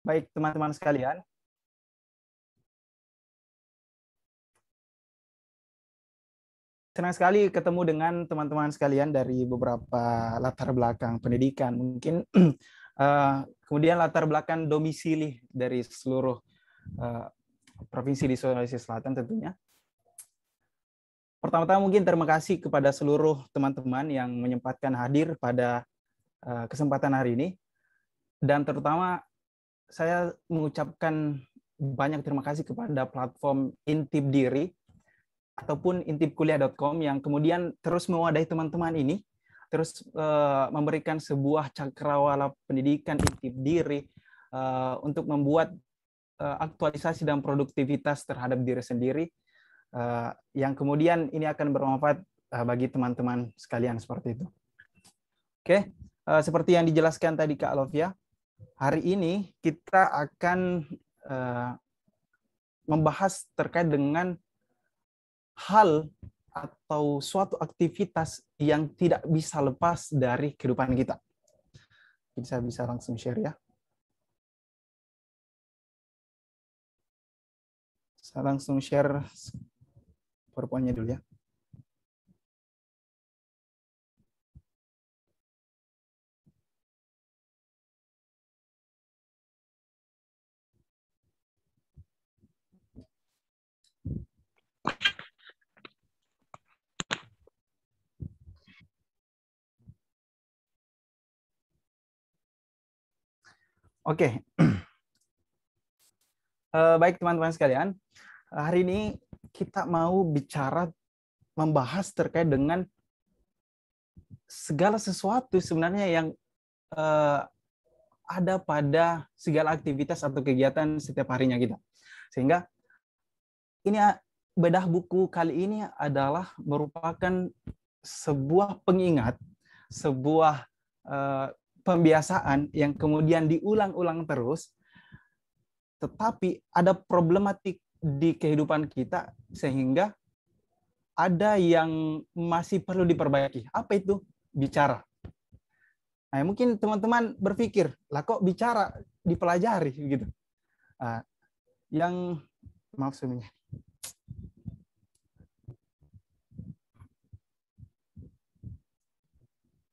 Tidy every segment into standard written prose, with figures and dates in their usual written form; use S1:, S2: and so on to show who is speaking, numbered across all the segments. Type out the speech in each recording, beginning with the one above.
S1: Baik, teman-teman sekalian. Senang sekali ketemu dengan teman-teman sekalian dari beberapa latar belakang pendidikan. Mungkin kemudian latar belakang domisili dari seluruh provinsi di Sulawesi Selatan tentunya. Pertama-tama mungkin terima kasih kepada seluruh teman-teman yang menyempatkan hadir pada kesempatan hari ini. Dan terutama saya mengucapkan banyak terima kasih kepada platform Intip Diri ataupun intipkuliah.com yang kemudian terus mewadahi teman-teman ini, terus memberikan sebuah cakrawala pendidikan Intip Diri untuk membuat aktualisasi dan produktivitas terhadap diri sendiri, yang kemudian ini akan bermanfaat bagi teman-teman sekalian seperti itu. Oke, seperti yang dijelaskan tadi Kak Lovia, hari ini kita akan membahas terkait dengan hal atau suatu aktivitas yang tidak bisa lepas dari kehidupan kita. Saya bisa langsung share ya. Saya langsung share PowerPoint-nya dulu ya. Oke. Baik teman-teman sekalian, hari ini kita mau bicara membahas terkait dengan segala sesuatu sebenarnya yang ada pada segala aktivitas atau kegiatan setiap harinya kita. Sehingga ini bedah buku kali ini adalah merupakan sebuah pengingat, sebuah pembiasaan yang kemudian diulang-ulang terus, tetapi ada problematik di kehidupan kita sehingga ada yang masih perlu diperbaiki. Apa itu? Bicara. Nah, mungkin teman-teman berpikir, lah kok bicara dipelajari gitu. Yang maaf sebenarnya.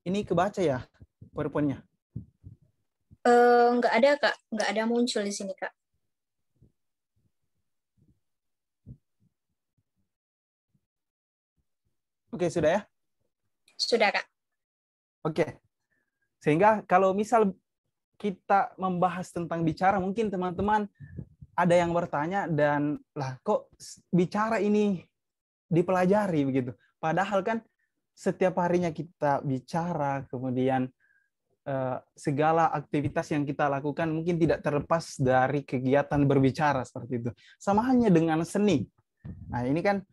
S1: Ini kebaca ya PowerPoint-nya?
S2: Nggak ada, Kak. Nggak ada muncul di sini, Kak.
S1: Oke, sudah ya?
S2: Sudah, Kak.
S1: Oke. Sehingga kalau misal kita membahas tentang bicara, mungkin teman-teman ada yang bertanya dan lah kok bicara ini dipelajari begitu. Padahal kan setiap harinya kita bicara, kemudian segala aktivitas yang kita lakukan mungkin tidak terlepas dari kegiatan berbicara seperti itu. Sama halnya dengan seni. Nah, ini kan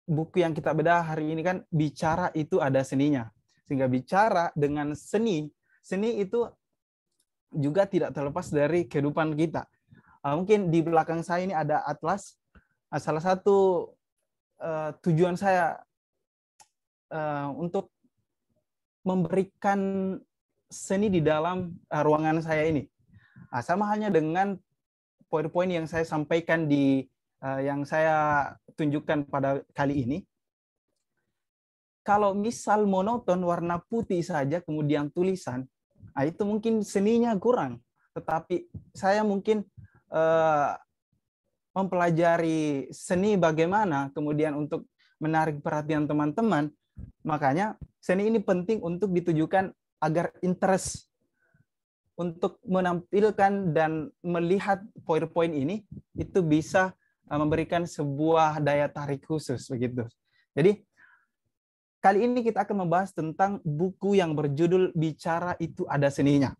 S1: buku yang kita bedah hari ini kan bicara itu ada seninya. Sehingga bicara dengan seni, seni itu juga tidak terlepas dari kehidupan kita. Mungkin di belakang saya ini ada atlas. Salah satu tujuan saya untuk memberikan seni di dalam ruangan saya ini. Sama halnya dengan PowerPoint yang saya sampaikan yang saya tunjukkan pada kali ini. Kalau misal monoton warna putih saja kemudian tulisan, itu mungkin seninya kurang. Tetapi saya mungkin mempelajari seni bagaimana kemudian untuk menarik perhatian teman-teman. Makanya seni ini penting untuk ditujukan agar interest untuk menampilkan dan melihat PowerPoint ini itu bisa memberikan sebuah daya tarik khusus begitu. Jadi kali ini kita akan membahas tentang buku yang berjudul Bicara Itu Ada Seninya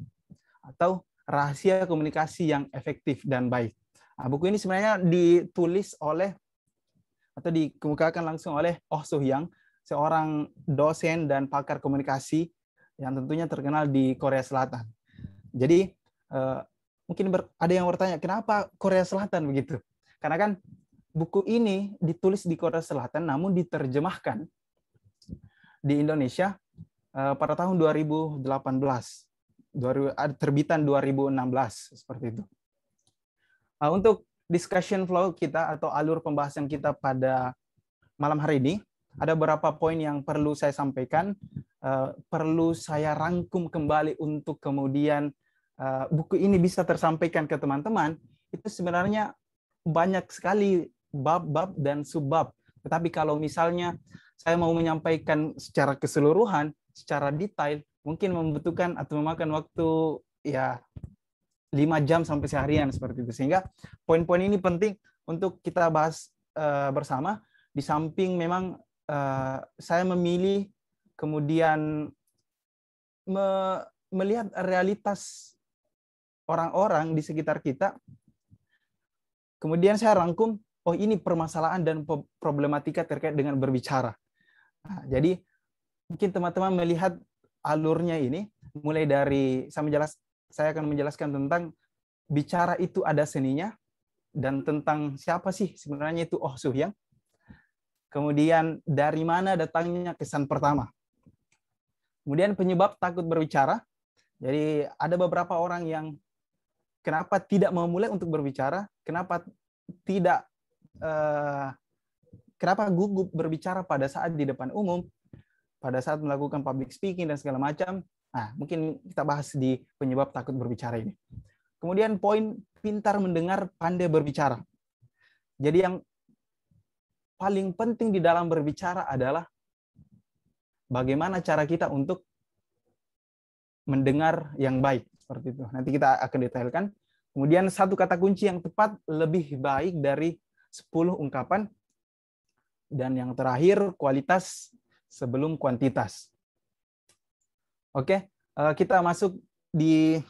S1: atau Rahasia Komunikasi yang Efektif dan Baik. Nah, buku ini sebenarnya ditulis oleh atau dikemukakan langsung oleh Oh Soo-hyang, seorang dosen dan pakar komunikasi yang tentunya terkenal di Korea Selatan. Jadi mungkin ada yang bertanya, kenapa Korea Selatan begitu? Karena kan buku ini ditulis di Korea Selatan namun diterjemahkan di Indonesia pada tahun 2018. terbitan 2016 seperti itu. Untuk discussion flow kita atau alur pembahasan kita pada malam hari ini, ada beberapa poin yang perlu saya sampaikan, perlu saya rangkum kembali untuk kemudian buku ini bisa tersampaikan ke teman-teman. Itu sebenarnya banyak sekali bab-bab dan subbab. Tetapi kalau misalnya saya mau menyampaikan secara keseluruhan, secara detail, mungkin membutuhkan atau memakan waktu ya 5 jam sampai seharian seperti itu. Sehingga poin-poin ini penting untuk kita bahas bersama. Di samping memang saya memilih kemudian melihat realitas orang-orang di sekitar kita. Kemudian saya rangkum, oh ini permasalahan dan problematika terkait dengan berbicara. Nah, jadi mungkin teman-teman melihat alurnya ini, mulai dari saya akan menjelaskan tentang bicara itu ada seninya, dan tentang siapa sih sebenarnya itu Oh Soo-hyang. Kemudian dari mana datangnya kesan pertama. Kemudian penyebab takut berbicara. Jadi ada beberapa orang yang kenapa tidak memulai untuk berbicara, kenapa gugup berbicara pada saat di depan umum, pada saat melakukan public speaking dan segala macam. Nah, mungkin kita bahas di penyebab takut berbicara ini. Kemudian poin pintar mendengar, pandai berbicara. Jadi yang paling penting di dalam berbicara adalah bagaimana cara kita untuk mendengar yang baik. Seperti itu. Nanti kita akan detailkan. Kemudian satu kata kunci yang tepat lebih baik dari 10 ungkapan. Dan yang terakhir, kualitas sebelum kuantitas. Oke, kita masuk di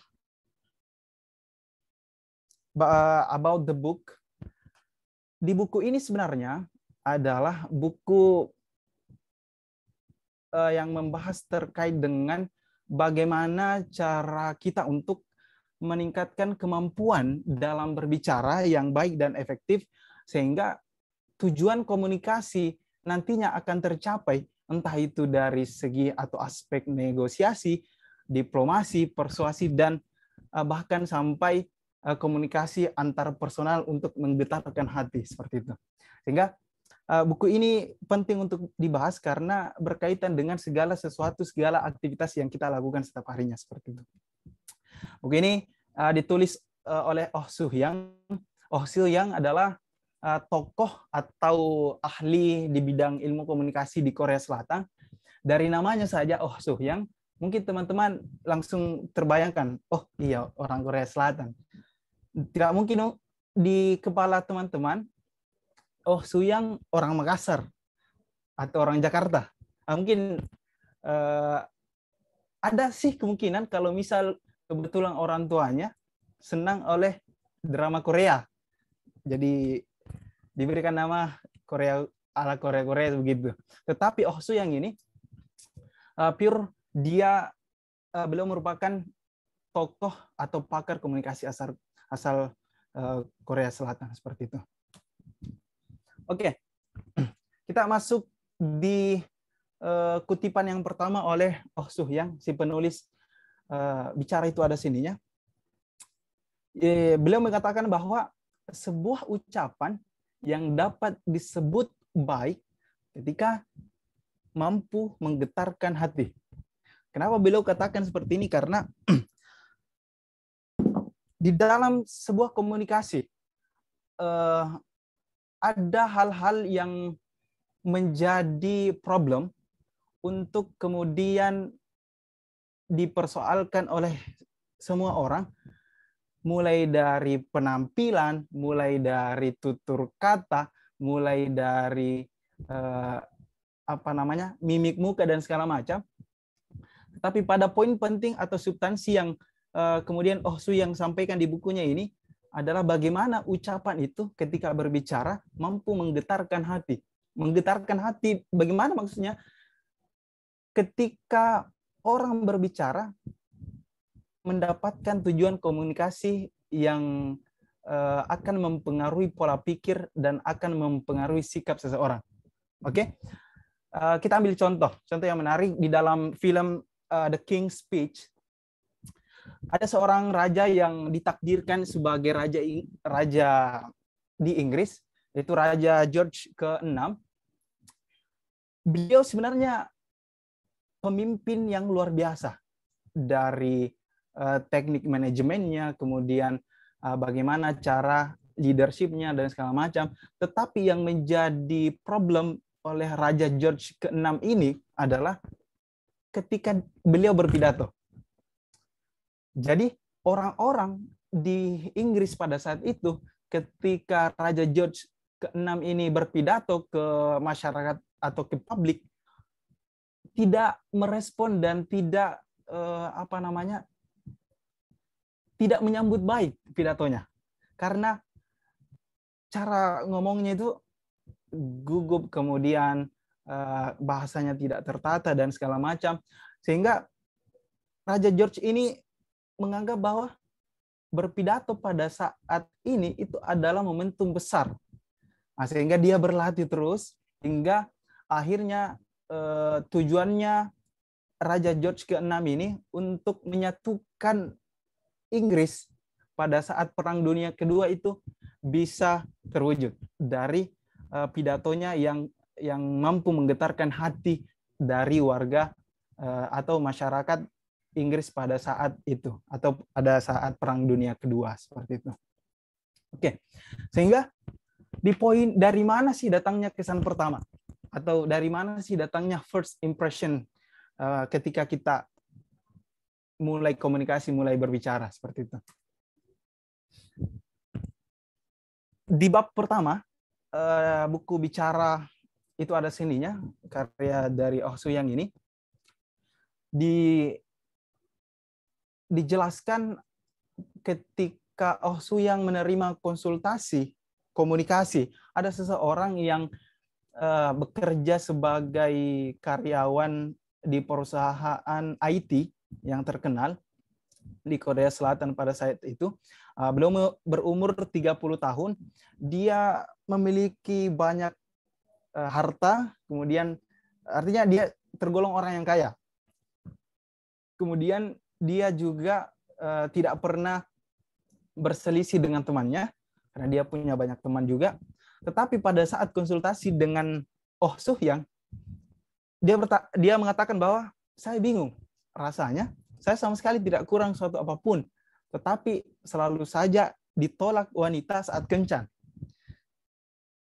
S1: about the book. Di buku ini sebenarnya adalah buku yang membahas terkait dengan bagaimana cara kita untuk meningkatkan kemampuan dalam berbicara yang baik dan efektif, sehingga tujuan komunikasi nantinya akan tercapai, entah itu dari segi atau aspek negosiasi, diplomasi, persuasi, dan bahkan sampai komunikasi antar personal untuk menggetarkan hati, seperti itu. Sehingga buku ini penting untuk dibahas karena berkaitan dengan segala aktivitas yang kita lakukan setiap harinya, seperti itu. Buku ini ditulis oleh Oh Soo-hyang. Oh Soo-hyang adalah tokoh atau ahli di bidang ilmu komunikasi di Korea Selatan. Dari namanya saja Oh Soo-hyang, mungkin teman-teman langsung terbayangkan, oh iya orang Korea Selatan. Tidak mungkin di kepala teman-teman Oh Soo-hyang orang Makassar atau orang Jakarta. Mungkin ada sih kemungkinan kalau misal kebetulan orang tuanya senang oleh drama Korea. Jadi diberikan nama Korea ala Korea begitu. Tetapi Oh Soo-hyang ini pure beliau merupakan tokoh atau pakar komunikasi asal Korea Selatan, seperti itu. Oke, kita masuk di kutipan yang pertama oleh Oh Soo-hyang, si penulis bicara itu ada sininya. Beliau mengatakan bahwa sebuah ucapan yang dapat disebut baik ketika mampu menggetarkan hati. Kenapa beliau katakan seperti ini? Karena di dalam sebuah komunikasi ada hal-hal yang menjadi problem untuk kemudian dipersoalkan oleh semua orang, mulai dari penampilan, mulai dari tutur kata, mulai dari mimik muka dan segala macam. Tapi pada poin penting atau substansi yang kemudian Oh Soo-hyang sampaikan di bukunya ini adalah bagaimana ucapan itu ketika berbicara mampu menggetarkan hati. Menggetarkan hati, bagaimana maksudnya? Ketika orang berbicara mendapatkan tujuan komunikasi yang akan mempengaruhi pola pikir dan akan mempengaruhi sikap seseorang. Oke? Kita ambil contoh yang menarik di dalam film The King's Speech. Ada seorang raja yang ditakdirkan sebagai raja di Inggris, yaitu Raja George ke-6. Beliau sebenarnya pemimpin yang luar biasa, dari teknik manajemennya, kemudian bagaimana cara leadershipnya dan segala macam. Tetapi yang menjadi problem oleh Raja George ke-6 ini adalah ketika beliau berpidato. Jadi orang-orang di Inggris pada saat itu, ketika Raja George ke-6 ini berpidato ke masyarakat atau ke publik, tidak merespon dan tidak tidak menyambut baik pidatonya, karena cara ngomongnya itu gugup, kemudian bahasanya tidak tertata dan segala macam, sehingga Raja George ini menganggap bahwa berpidato pada saat ini itu adalah momentum besar. Nah, sehingga dia berlatih terus hingga akhirnya tujuannya Raja George ke-6 ini untuk menyatukan Inggris pada saat Perang Dunia Kedua itu bisa terwujud dari pidatonya yang mampu menggetarkan hati dari warga atau masyarakat Inggris pada saat itu, atau pada saat Perang Dunia Kedua, seperti itu. Oke, sehingga di poin dari mana sih datangnya kesan pertama, atau dari mana sih datangnya first impression ketika kita mulai komunikasi, mulai berbicara, seperti itu. Di bab pertama, buku bicara itu ada seninya, karya dari Oh Soo-yang ini, dijelaskan ketika Oh Soo-yang menerima konsultasi komunikasi, ada seseorang yang bekerja sebagai karyawan di perusahaan IT yang terkenal di Korea Selatan pada saat itu. Beliau berumur 30 tahun, dia memiliki banyak harta, kemudian artinya dia tergolong orang yang kaya. Kemudian dia juga tidak pernah berselisih dengan temannya, karena dia punya banyak teman juga. Tetapi pada saat konsultasi dengan Oh Soo-yang, dia mengatakan bahwa saya bingung, rasanya saya sama sekali tidak kurang suatu apapun, tetapi selalu saja ditolak wanita saat kencan.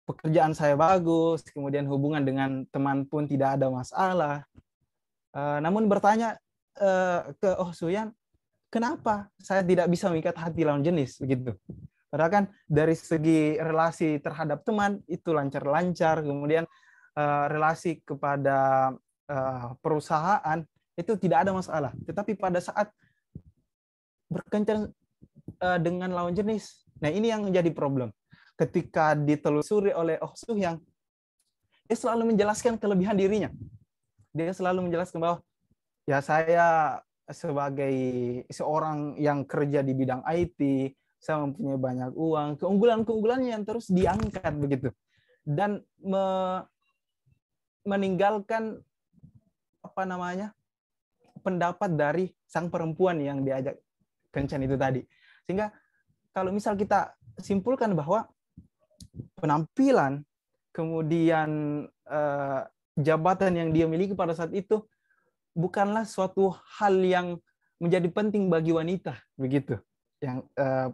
S1: Pekerjaan saya bagus, kemudian hubungan dengan teman pun tidak ada masalah. Namun bertanya ke Oh Soo-yang, kenapa saya tidak bisa mengikat hati lawan jenis, begitu? Padahal kan dari segi relasi terhadap teman itu lancar-lancar, kemudian relasi kepada perusahaan itu tidak ada masalah. Tetapi pada saat berkencan dengan lawan jenis, nah ini yang menjadi problem. Ketika ditelusuri oleh Oh Soo-yang, dia selalu menjelaskan kelebihan dirinya. Dia selalu menjelaskan bahwa ya saya sebagai seorang yang kerja di bidang IT, saya mempunyai banyak uang, keunggulan-keunggulannya yang terus diangkat begitu. Dan meninggalkan pendapat dari sang perempuan yang diajak kencan itu tadi. Sehingga kalau misal kita simpulkan bahwa penampilan, kemudian jabatan yang dia miliki pada saat itu bukanlah suatu hal yang menjadi penting bagi wanita, begitu, yang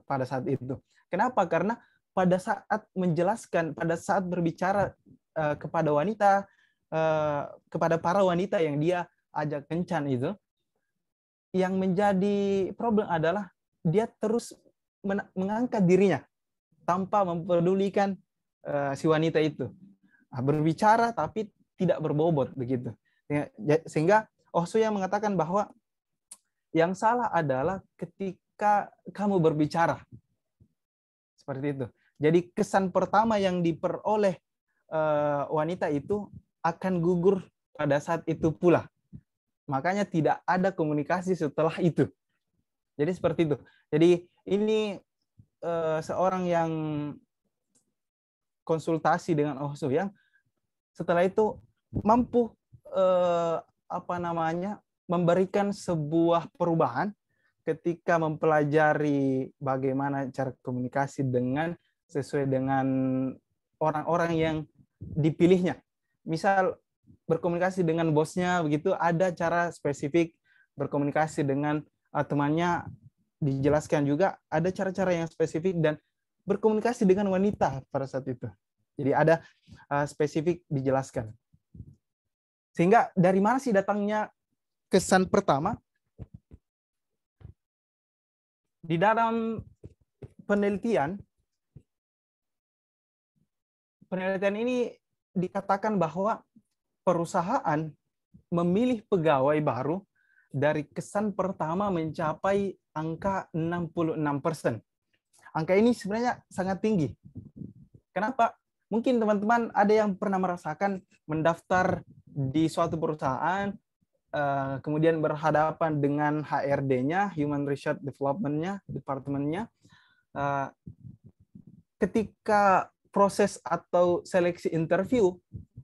S1: pada saat itu. Kenapa? Karena pada saat menjelaskan, pada saat berbicara kepada wanita, kepada para wanita yang dia ajak kencan itu, yang menjadi problem adalah dia terus mengangkat dirinya tanpa mempedulikan si wanita itu. Berbicara tapi tidak berbobot, begitu. Sehingga Oh Soo-yang mengatakan bahwa yang salah adalah ketika kamu berbicara. Seperti itu. Jadi kesan pertama yang diperoleh wanita itu akan gugur pada saat itu pula. Makanya tidak ada komunikasi setelah itu. Jadi seperti itu. Jadi ini seorang yang konsultasi dengan Oh Soo-yang, setelah itu mampu memberikan sebuah perubahan ketika mempelajari bagaimana cara komunikasi sesuai dengan orang-orang yang dipilihnya. Misal berkomunikasi dengan bosnya begitu, ada cara spesifik. Berkomunikasi dengan temannya dijelaskan juga ada cara-cara yang spesifik, dan berkomunikasi dengan wanita pada saat itu. Jadi ada spesifik dijelaskan. Sehingga dari mana sih datangnya kesan pertama? Di dalam penelitian ini dikatakan bahwa perusahaan memilih pegawai baru dari kesan pertama mencapai angka 66%. Angka ini sebenarnya sangat tinggi. Kenapa? Mungkin teman-teman ada yang pernah merasakan mendaftar di suatu perusahaan, kemudian berhadapan dengan HRD-nya, Human Resource Development-nya, departemennya. Ketika proses atau seleksi interview,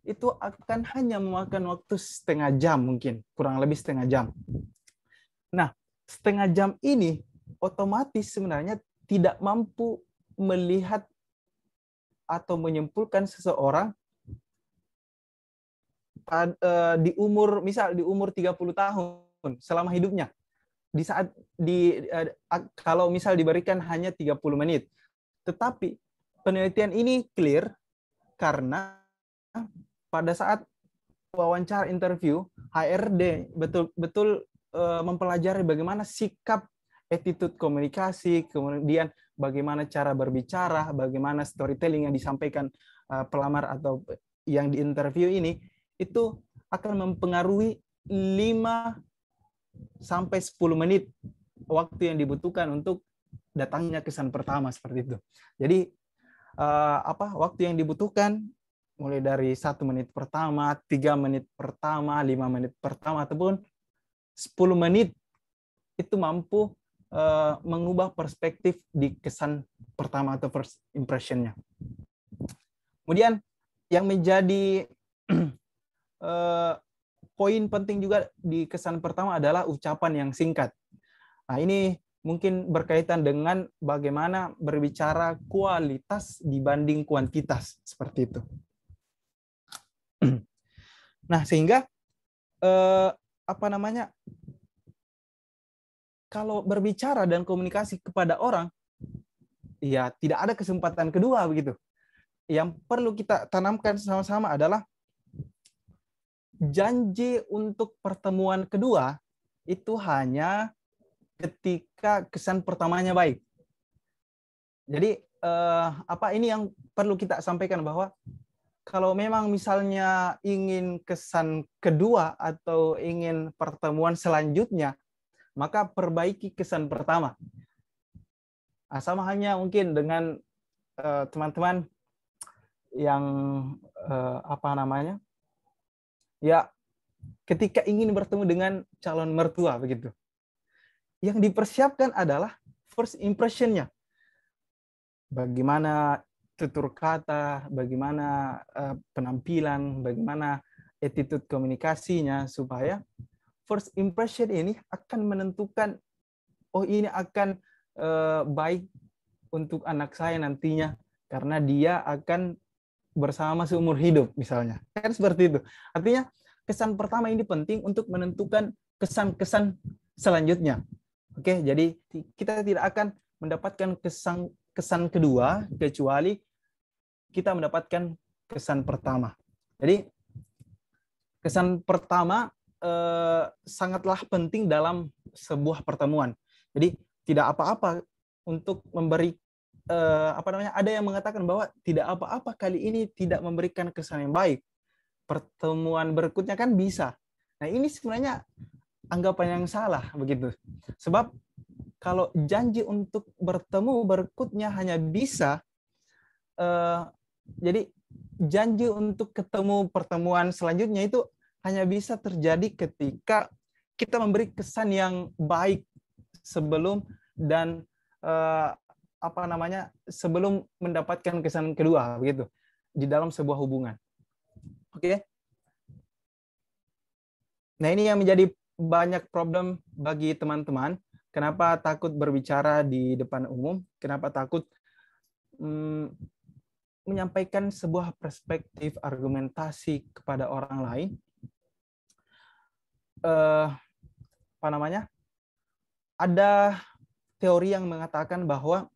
S1: itu akan hanya memakan waktu setengah jam mungkin, kurang lebih setengah jam. Nah, setengah jam ini otomatis sebenarnya tidak mampu melihat atau menyimpulkan seseorang di umur 30 tahun selama hidupnya. Kalau misal diberikan hanya 30 menit. Tetapi penelitian ini clear karena pada saat wawancara interview, HRD betul-betul mempelajari bagaimana sikap, attitude komunikasi, kemudian bagaimana cara berbicara, bagaimana storytelling yang disampaikan pelamar atau yang diinterview ini, itu akan mempengaruhi 5 sampai 10 menit waktu yang dibutuhkan untuk datangnya kesan pertama seperti itu. Jadi waktu yang dibutuhkan mulai dari 1 menit pertama, 3 menit pertama, 5 menit pertama, ataupun 10 menit itu mampu mengubah perspektif di kesan pertama atau first impression-nya. Kemudian yang menjadi poin penting juga di kesan pertama adalah ucapan yang singkat. Nah, ini mungkin berkaitan dengan bagaimana berbicara kualitas dibanding kuantitas, seperti itu. Nah, sehingga kalau berbicara dan komunikasi kepada orang, ya tidak ada kesempatan kedua begitu. Yang perlu kita tanamkan sama-sama adalah janji untuk pertemuan kedua itu hanya ketika kesan pertamanya baik. Jadi ini yang perlu kita sampaikan, bahwa kalau memang misalnya ingin kesan kedua atau ingin pertemuan selanjutnya, maka perbaiki kesan pertama. Nah, sama hanya mungkin dengan teman-teman yang ya ketika ingin bertemu dengan calon mertua begitu. Yang dipersiapkan adalah first impression-nya. Bagaimana tutur kata, bagaimana penampilan, bagaimana attitude komunikasinya, supaya first impression ini akan menentukan, oh ini akan baik untuk anak saya nantinya, karena dia akan bersama seumur hidup misalnya. Kan seperti itu. Artinya kesan pertama ini penting untuk menentukan kesan-kesan selanjutnya. Oke, jadi kita tidak akan mendapatkan kesan kedua kecuali kita mendapatkan kesan pertama. Jadi kesan pertama sangatlah penting dalam sebuah pertemuan. Jadi tidak apa-apa untuk memberi ada yang mengatakan bahwa tidak apa-apa kali ini tidak memberikan kesan yang baik. Pertemuan berikutnya kan bisa. Nah, ini sebenarnya anggapan yang salah begitu. Sebab kalau janji untuk bertemu berikutnya hanya bisa jadi janji untuk ketemu pertemuan selanjutnya itu hanya bisa terjadi ketika kita memberi kesan yang baik sebelum dan sebelum mendapatkan kesan kedua begitu di dalam sebuah hubungan. Oke. Nah, ini yang menjadi banyak problem bagi teman-teman. Kenapa takut berbicara di depan umum? Kenapa takut menyampaikan sebuah perspektif argumentasi kepada orang lain? Apa namanya? Ada teori yang mengatakan bahwa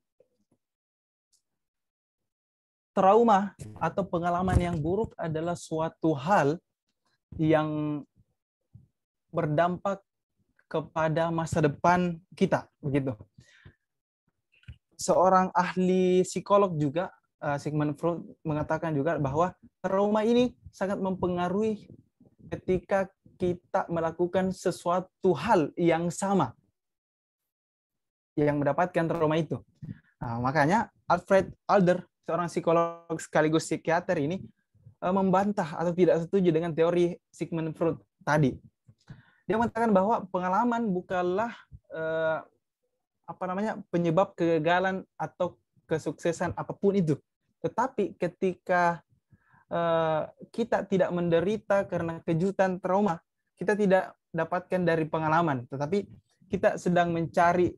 S1: trauma atau pengalaman yang buruk adalah suatu hal yang berdampak kepada masa depan kita, begitu. Seorang ahli psikolog juga, Sigmund Freud, mengatakan juga bahwa trauma ini sangat mempengaruhi ketika kita melakukan sesuatu hal yang sama yang mendapatkan trauma itu. Nah, makanya Alfred Adler, seorang psikolog sekaligus psikiater ini, membantah atau tidak setuju dengan teori Sigmund Freud tadi. Dia mengatakan bahwa pengalaman bukanlah penyebab kegagalan atau kesuksesan apapun itu. Tetapi ketika kita tidak menderita karena kejutan trauma, kita tidak dapatkan dari pengalaman, tetapi kita sedang mencari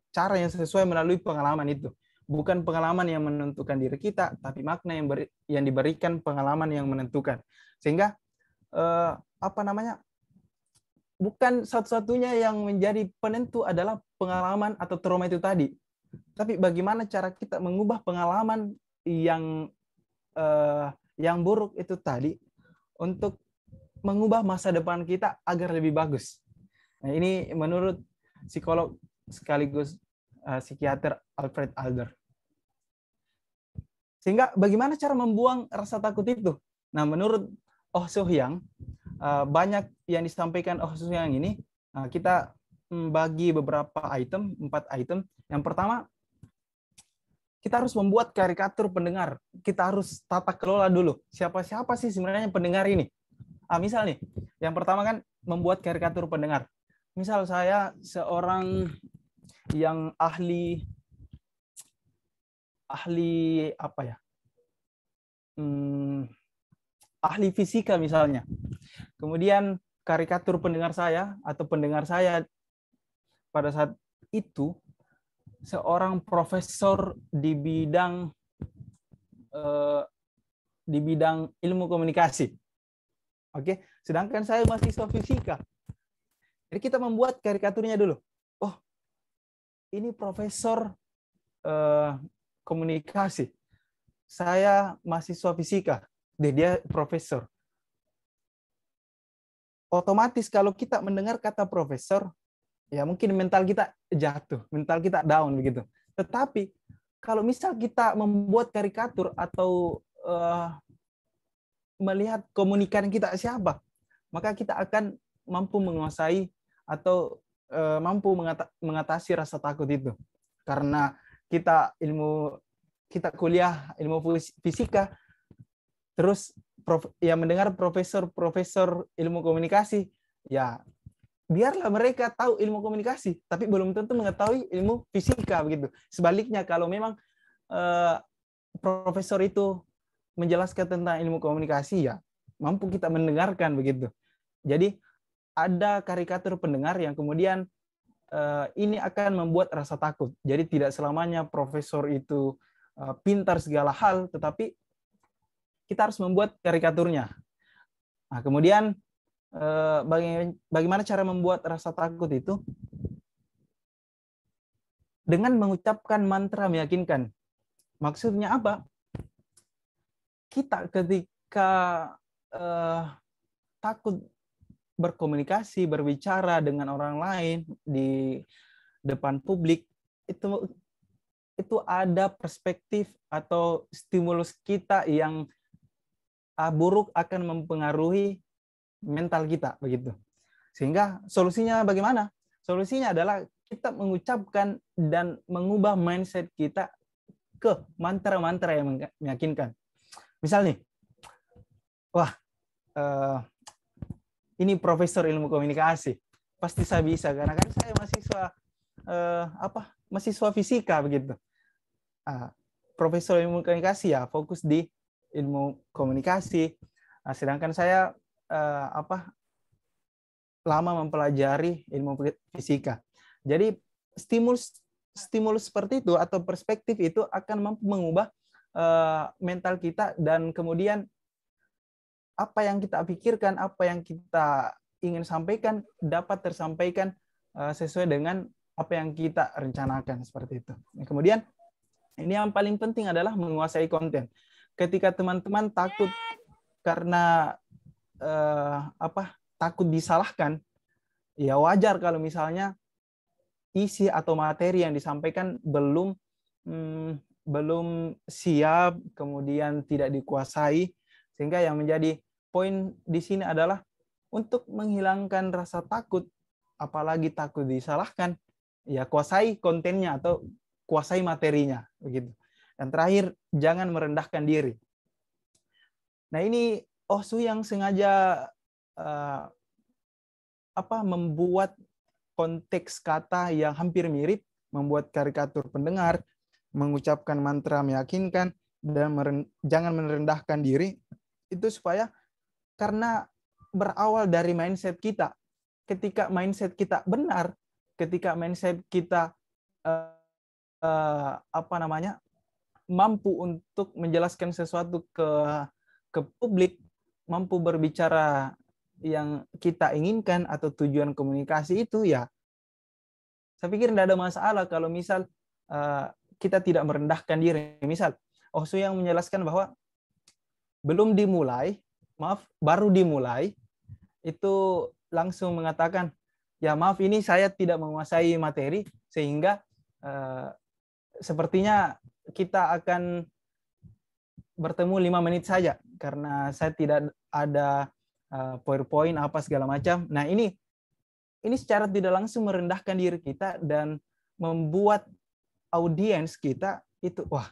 S1: cara yang sesuai melalui pengalaman itu. Bukan pengalaman yang menentukan diri kita, tapi makna yang diberikan pengalaman yang menentukan. Sehingga bukan satu-satunya yang menjadi penentu adalah pengalaman atau trauma itu tadi. Tapi bagaimana cara kita mengubah pengalaman yang buruk itu tadi untuk mengubah masa depan kita agar lebih bagus. Nah, ini menurut psikolog sekaligus psikiater Alfred Adler. Sehingga bagaimana cara membuang rasa takut itu? Nah, menurut Oh So-hyang, banyak yang disampaikan Oh So-hyang ini, kita bagi beberapa item, 4 item. Yang pertama, kita harus membuat karikatur pendengar. Kita harus tata kelola dulu. Siapa-siapa sih sebenarnya pendengar ini? Misal nih, yang pertama kan membuat karikatur pendengar. Misal saya seorang yang ahli ahli fisika misalnya. Kemudian karikatur pendengar saya atau pendengar saya pada saat itu seorang profesor di bidang ilmu komunikasi. Oke, sedangkan saya mahasiswa fisika. Jadi kita membuat karikaturnya dulu. Oh, ini profesor komunikasi. Saya mahasiswa fisika. Dia profesor. Otomatis kalau kita mendengar kata profesor, ya mungkin mental kita jatuh, mental kita down begitu. Tetapi kalau misal kita membuat karikatur atau melihat komunikan kita siapa, maka kita akan mampu menguasai atau mampu mengatasi rasa takut itu. Karena kita kuliah ilmu fisika, terus mendengar profesor ilmu komunikasi, ya biarlah mereka tahu ilmu komunikasi, tapi belum tentu mengetahui ilmu fisika begitu. Sebaliknya kalau memang profesor itu menjelaskan tentang ilmu komunikasi, ya mampu kita mendengarkan begitu. Jadi ada karikatur pendengar yang kemudian ini akan membuat rasa takut. Jadi tidak selamanya profesor itu pintar segala hal, tetapi kita harus membuat karikaturnya. Nah, kemudian bagaimana cara membuat rasa takut itu? Dengan mengucapkan mantra meyakinkan. Maksudnya apa? Kita ketika takut berkomunikasi, berbicara dengan orang lain di depan publik, itu ada perspektif atau stimulus kita yang buruk akan mempengaruhi mental kita begitu. Sehingga solusinya bagaimana? Solusinya adalah kita mengucapkan dan mengubah mindset kita ke mantra-mantra yang meyakinkan. Misal nih, ini profesor ilmu komunikasi, pasti saya bisa karena kan saya mahasiswa fisika begitu. Profesor ilmu komunikasi ya fokus di ilmu komunikasi, sedangkan saya lama mempelajari ilmu fisika. Jadi stimulus seperti itu atau perspektif itu akan mampu mengubah mental kita, dan kemudian apa yang kita pikirkan, apa yang kita ingin sampaikan dapat tersampaikan sesuai dengan apa yang kita rencanakan, seperti itu. Kemudian ini yang paling penting adalah menguasai konten. Ketika teman-teman takut karena takut disalahkan, ya wajar kalau misalnya isi atau materi yang disampaikan belum siap, kemudian tidak dikuasai, sehingga yang menjadi poin di sini adalah untuk menghilangkan rasa takut, apalagi takut disalahkan, ya kuasai kontennya atau kuasai materinya, begitu. Dan terakhir, jangan merendahkan diri. Nah, ini Oh Su yang sengaja membuat konteks kata yang hampir mirip, membuat karikatur pendengar, mengucapkan mantra meyakinkan, dan jangan merendahkan diri, itu supaya karena berawal dari mindset kita. Ketika mindset kita benar, ketika mindset kita mampu untuk menjelaskan sesuatu ke publik, mampu berbicara yang kita inginkan atau tujuan komunikasi itu, ya saya pikir tidak ada masalah kalau misal kita tidak merendahkan diri. Misal Oh Su yang menjelaskan bahwa belum dimulai, baru dimulai, itu langsung mengatakan, ya maaf ini saya tidak menguasai materi, sehingga sepertinya kita akan bertemu 5 menit saja karena saya tidak ada PowerPoint apa segala macam. Nah, ini secara tidak langsung merendahkan diri kita dan membuat audiens kita itu, wah,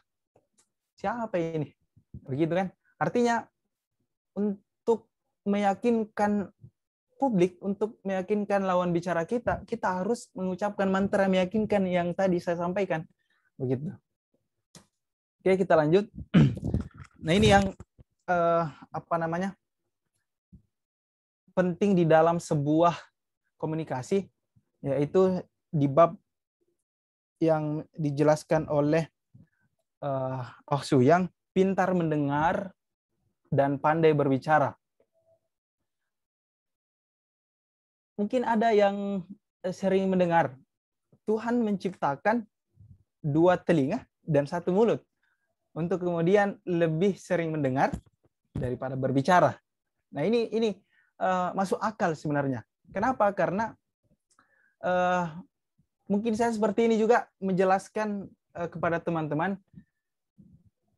S1: siapa ini? Begitu kan? Artinya untuk meyakinkan publik, untuk meyakinkan lawan bicara kita, kita harus mengucapkan mantra meyakinkan yang tadi saya sampaikan. Begitu. Oke, kita lanjut. Nah, ini yang penting di dalam sebuah komunikasi, yaitu di bab yang dijelaskan oleh Oh Su yang pintar mendengar dan pandai berbicara. Mungkin ada yang sering mendengar, Tuhan menciptakan 2 telinga dan 1 mulut untuk kemudian lebih sering mendengar daripada berbicara. Nah, ini masuk akal sebenarnya. Kenapa? Karena mungkin saya seperti ini juga menjelaskan kepada teman-teman.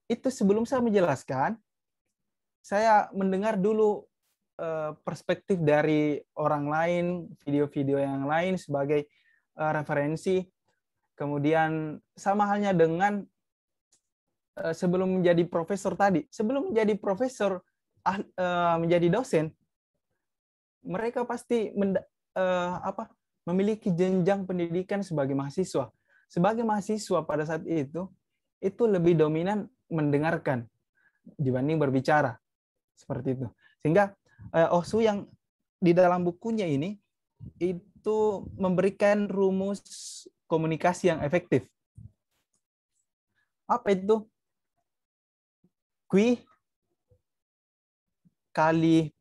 S1: Itu sebelum saya menjelaskan, saya mendengar dulu perspektif dari orang lain, video-video yang lain sebagai referensi. Kemudian sama halnya dengan sebelum menjadi profesor tadi. Sebelum menjadi profesor, menjadi dosen, mereka pasti memiliki jenjang pendidikan sebagai mahasiswa. Sebagai mahasiswa pada saat itu lebih dominan mendengarkan dibanding berbicara. Seperti itu. Sehingga Oh Su yang di dalam bukunya ini itu memberikan rumus komunikasi yang efektif. Apa itu? Q kali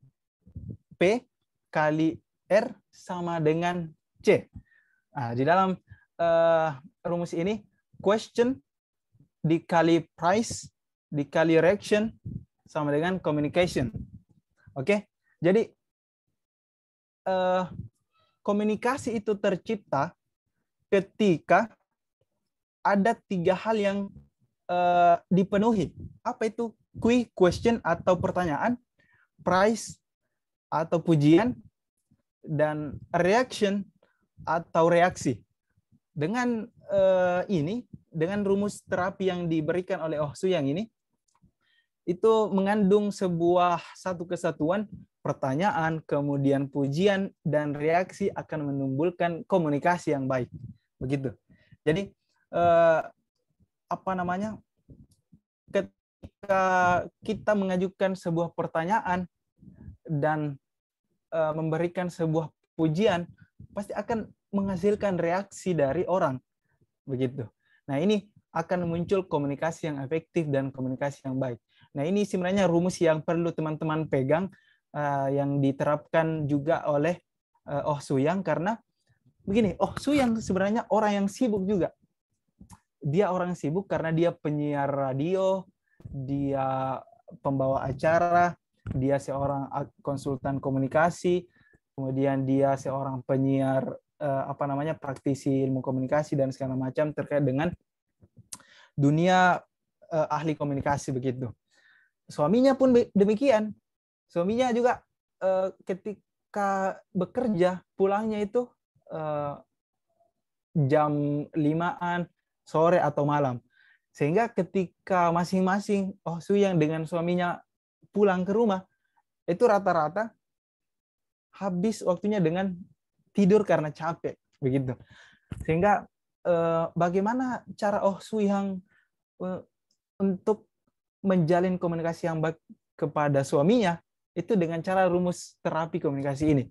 S1: P kali R sama dengan C. Nah, di dalam rumus ini, question dikali price dikali reaction sama dengan communication. Oke? Jadi komunikasi itu tercipta ketika ada 3 hal yang dipenuhi. Apa itu? Question atau pertanyaan, price atau pujian, dan reaction atau reaksi. Dengan dengan rumus terapi yang diberikan oleh Oh Su yang ini, itu mengandung sebuah satu kesatuan, pertanyaan, kemudian pujian, dan reaksi akan menimbulkan komunikasi yang baik. Begitu. Jadi ketika kita mengajukan sebuah pertanyaan dan memberikan sebuah pujian, pasti akan menghasilkan reaksi dari orang, begitu. Nah, ini akan muncul komunikasi yang efektif dan komunikasi yang baik. Nah, ini sebenarnya rumus yang perlu teman-teman pegang, yang diterapkan juga oleh Oh Soo-yang, karena begini, Oh Soo-yang sebenarnya orang yang sibuk juga. Dia orang sibuk karena dia penyiar radio, dia pembawa acara, dia seorang konsultan komunikasi, kemudian dia seorang penyiar praktisi ilmu komunikasi dan segala macam terkait dengan dunia ahli komunikasi begitu. Suaminya pun demikian. Suaminya juga ketika bekerja pulangnya itu jam 5-an sore atau malam. Sehingga ketika masing-masing Oh Soo-yang dengan suaminya pulang ke rumah, itu rata-rata habis waktunya dengan tidur karena capek, begitu. Sehingga bagaimana cara Oh Soo-yang untuk menjalin komunikasi yang baik kepada suaminya, itu dengan cara rumus terapi komunikasi ini.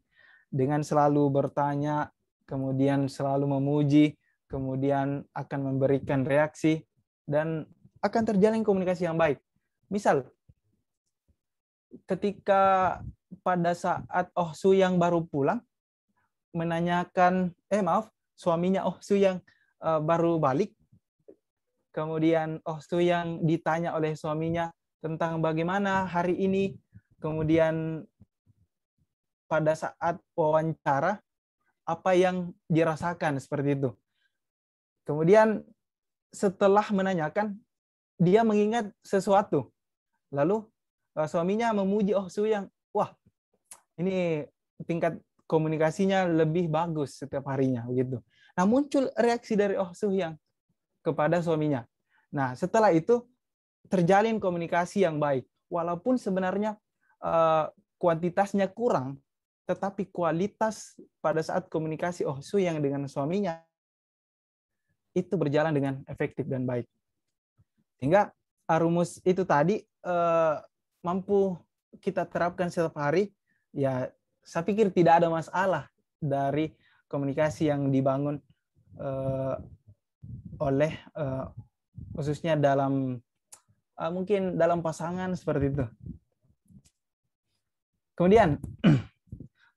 S1: Dengan selalu bertanya, kemudian selalu memuji, kemudian akan memberikan reaksi, dan akan terjalin komunikasi yang baik. Misal, ketika pada saat Oh Soo-yang baru pulang, menanyakan, suaminya Oh Soo-yang baru balik, kemudian Oh Soo-yang ditanya oleh suaminya tentang bagaimana hari ini, kemudian pada saat wawancara, apa yang dirasakan seperti itu. Kemudian setelah menanyakan, dia mengingat sesuatu. Lalu suaminya memuji Oh Soo-yang, wah, ini tingkat komunikasinya lebih bagus setiap harinya, begitu. Nah, muncul reaksi dari Oh Soo-yang kepada suaminya. Nah, setelah itu terjalin komunikasi yang baik. Walaupun sebenarnya kuantitasnya kurang, tetapi kualitas pada saat komunikasi Oh Soo-yang dengan suaminya itu berjalan dengan efektif dan baik. Sehingga rumus itu tadi mampu kita terapkan setiap hari, ya saya pikir tidak ada masalah dari komunikasi yang dibangun oleh khususnya dalam mungkin dalam pasangan seperti itu. Kemudian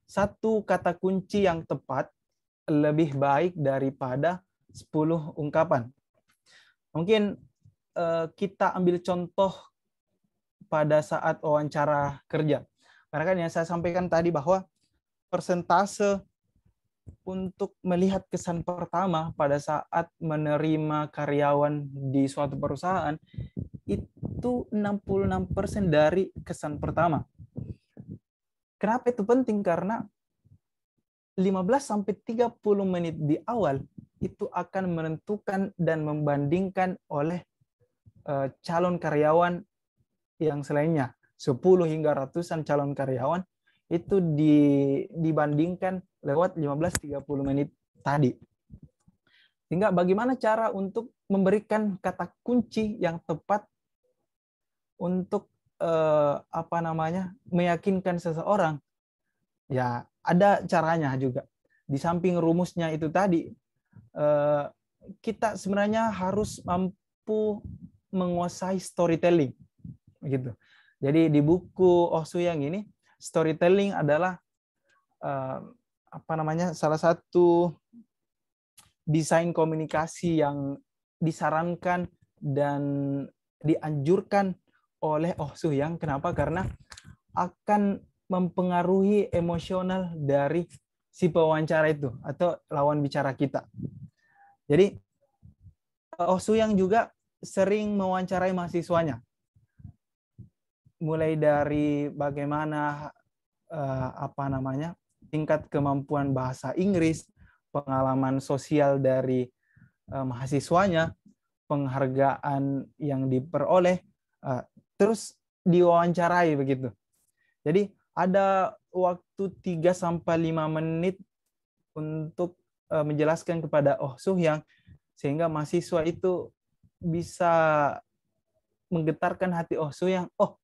S1: satu kata kunci yang tepat lebih baik daripada 10 ungkapan. Mungkin kita ambil contoh pada saat wawancara kerja. Karena kan yang saya sampaikan tadi bahwa persentase untuk melihat kesan pertama pada saat menerima karyawan di suatu perusahaan itu 66% dari kesan pertama. Kenapa itu penting? Karena 15-30 menit di awal itu akan menentukan dan membandingkan oleh calon karyawan yang selainnya. 10 hingga ratusan calon karyawan itu dibandingkan lewat 15-30 menit tadi. Sehingga bagaimana cara untuk memberikan kata kunci yang tepat untuk meyakinkan seseorang? Ya, ada caranya juga. Di samping rumusnya itu tadi, kita sebenarnya harus mampu menguasai storytelling, gitu. Jadi di buku Oh Soo-yang ini, storytelling adalah salah satu desain komunikasi yang disarankan dan dianjurkan oleh Oh Soo-yang. Kenapa? Karena akan mempengaruhi emosional dari si pewawancara itu atau lawan bicara kita. Jadi Oh Soo-yang juga sering mewawancarai mahasiswanya. Mulai dari bagaimana tingkat kemampuan bahasa Inggris, pengalaman sosial dari mahasiswanya, penghargaan yang diperoleh, terus diwawancarai begitu. Jadi ada waktu 3-5 menit untuk menjelaskan kepada Oh Soo-yang sehingga mahasiswa itu bisa menggetarkan hati Oh Soo-yang. Oh,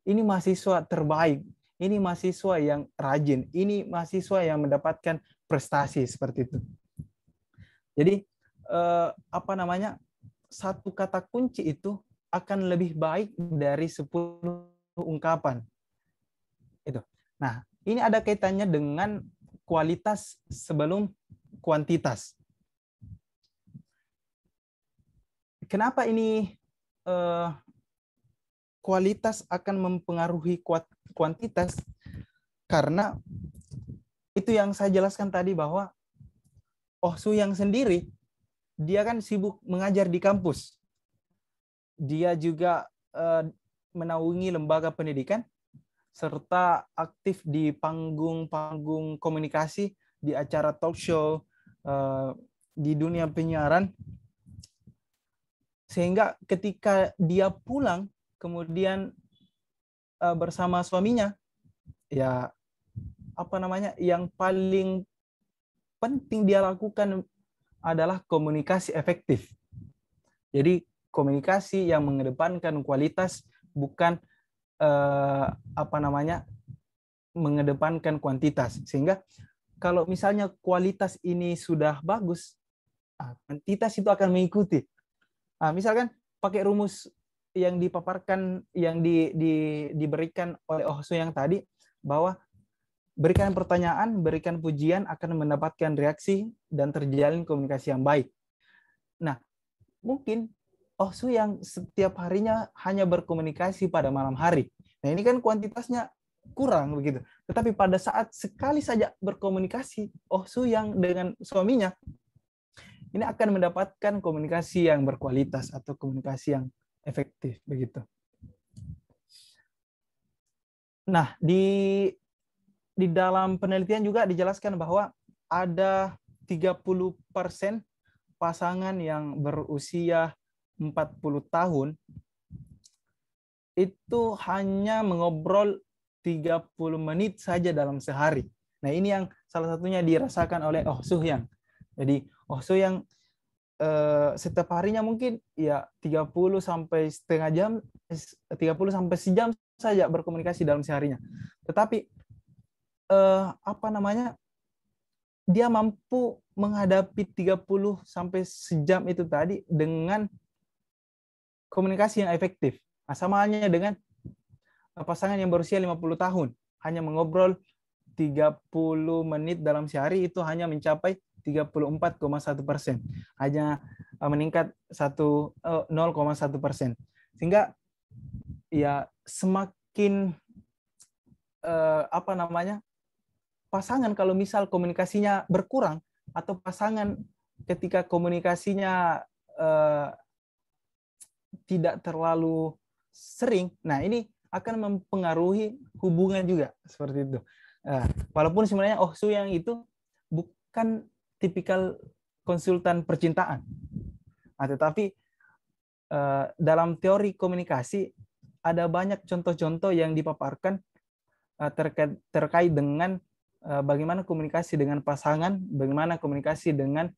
S1: ini mahasiswa terbaik, ini mahasiswa yang rajin, ini mahasiswa yang mendapatkan prestasi seperti itu. Jadi apa namanya, satu kata kunci itu akan lebih baik dari 10 ungkapan. Itu. Nah, ini ada kaitannya dengan kualitas sebelum kuantitas. Kenapa ini kualitas akan mempengaruhi kuantitas? Karena itu yang saya jelaskan tadi, bahwa Oh Soo-yang sendiri, dia kan sibuk mengajar di kampus. Dia juga menaungi lembaga pendidikan, serta aktif di panggung-panggung komunikasi, di acara talk show, di dunia penyiaran. Sehingga ketika dia pulang, kemudian bersama suaminya, ya apa namanya, yang paling penting dia lakukan adalah komunikasi efektif. Jadi komunikasi yang mengedepankan kualitas, bukan apa namanya, mengedepankan kuantitas. Sehingga kalau misalnya kualitas ini sudah bagus, kuantitas itu akan mengikuti. Misalkan pakai rumus yang dipaparkan, yang diberikan oleh Oh Soo yang tadi, bahwa berikan pertanyaan, berikan pujian, akan mendapatkan reaksi dan terjalin komunikasi yang baik. Nah, mungkin Oh Soo yang setiap harinya hanya berkomunikasi pada malam hari. Nah, ini kan kuantitasnya kurang begitu. Tetapi pada saat sekali saja berkomunikasi Oh Soo yang dengan suaminya, ini akan mendapatkan komunikasi yang berkualitas atau komunikasi yang efektif begitu. Nah, di dalam penelitian juga dijelaskan bahwa ada 30% pasangan yang berusia 40 tahun itu hanya mengobrol 30 menit saja dalam sehari. Nah, ini yang salah satunya dirasakan oleh Oh Soo yang. Jadi Oh Soo yang setiap harinya mungkin ya 30 sampai setengah jam, 30 sampai sejam saja berkomunikasi dalam seharinya. Tetapi apa namanya, dia mampu menghadapi 30 sampai sejam itu tadi dengan komunikasi yang efektif. Sama halnya dengan pasangan yang berusia 50 tahun, hanya mengobrol 30 menit dalam sehari, itu hanya mencapai 34,1%. Hanya meningkat 0,1%. Sehingga ya semakin apa namanya, pasangan kalau misal komunikasinya berkurang, atau pasangan ketika komunikasinya tidak terlalu sering, nah ini akan mempengaruhi hubungan juga seperti itu. Walaupun sebenarnya Oh Soo yang itu bukan tipikal konsultan percintaan, tetapi dalam teori komunikasi ada banyak contoh-contoh yang dipaparkan terkait dengan bagaimana komunikasi dengan pasangan, bagaimana komunikasi dengan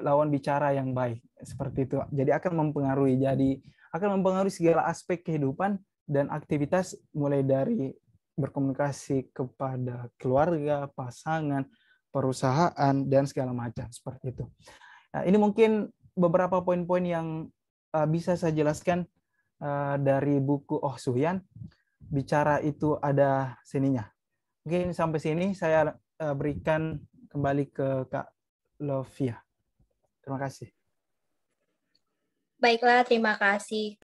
S1: lawan bicara yang baik, seperti itu. Jadi akan mempengaruhi segala aspek kehidupan dan aktivitas, mulai dari berkomunikasi kepada keluarga, pasangan, perusahaan, dan segala macam seperti itu. Nah, ini mungkin beberapa poin-poin yang bisa saya jelaskan dari buku Oh Soo Hyun, Bicara Itu Ada Seninya. Mungkin sampai sini saya berikan kembali ke Kak Lovia. Terima kasih.
S2: Baiklah, terima kasih